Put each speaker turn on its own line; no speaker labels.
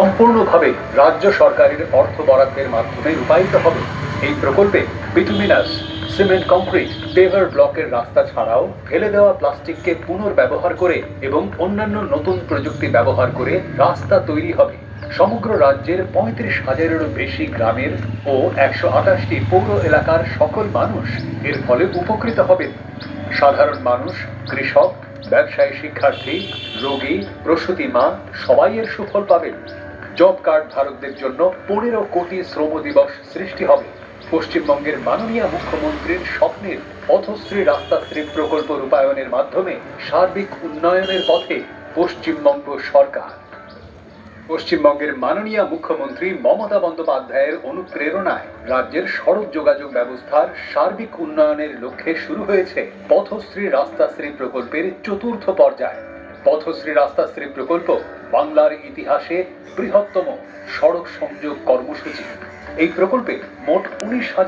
সম্পূর্ণভাবে রাজ্য সরকারের অর্থ বরাদ্দের মাধ্যমে রূপায়িত হবে। এই প্রকল্পে বিটুমিনাস, সিমেন্ট, কংক্রিট, পেভার ব্লকের রাস্তা ছাড়াও ফেলে দেওয়া প্লাস্টিককে পুনর্ব্যবহার করে এবং অন্যান্য নতুন প্রযুক্তি ব্যবহার করে রাস্তা তৈরি হবে। সমগ্র রাজ্যের ৩৫,০০০-এরও বেশি গ্রামের ও ১২৮টি পৌর এলাকার সকল মানুষ এর ফলে উপকৃত হবেন। সাধারণ মানুষ, কৃষক, ব্যবসায়ী, শিক্ষার্থী, রোগী, প্রসূতি মা সবাই এর সুফল পাবেন। জব কার্ড ধারকদের জন্য ১৫ কোটি শ্রম দিবস সৃষ্টি হবে। পশ্চিমবঙ্গের মাননীয় মুখ্যমন্ত্রীর স্বপ্নের পথশ্রী রাস্তাশ্রী প্রকল্প রূপায়ণের মাধ্যমে সার্বিক উন্নয়নের পথে পশ্চিমবঙ্গ সরকার। পশ্চিমবঙ্গের মাননীয় মুখ্যমন্ত্রী মমতা বন্দ্যোপাধ্যায়ের অনুপ্রেরণায় রাজ্যের সড়ক যোগাযোগ ব্যবস্থার সার্বিক উন্নয়নের লক্ষ্যে শুরু হয়েছে পথশ্রী রাস্তাশ্রী প্রকল্পের চতুর্থ পর্যায়। পথশ্রী রাস্তাশ্রী প্রকল্প বাংলার ইতিহাসে বৃহত্তম সড়ক সংযোগ কর্মসূচি। এই প্রকল্পে মোট ১৯,০০০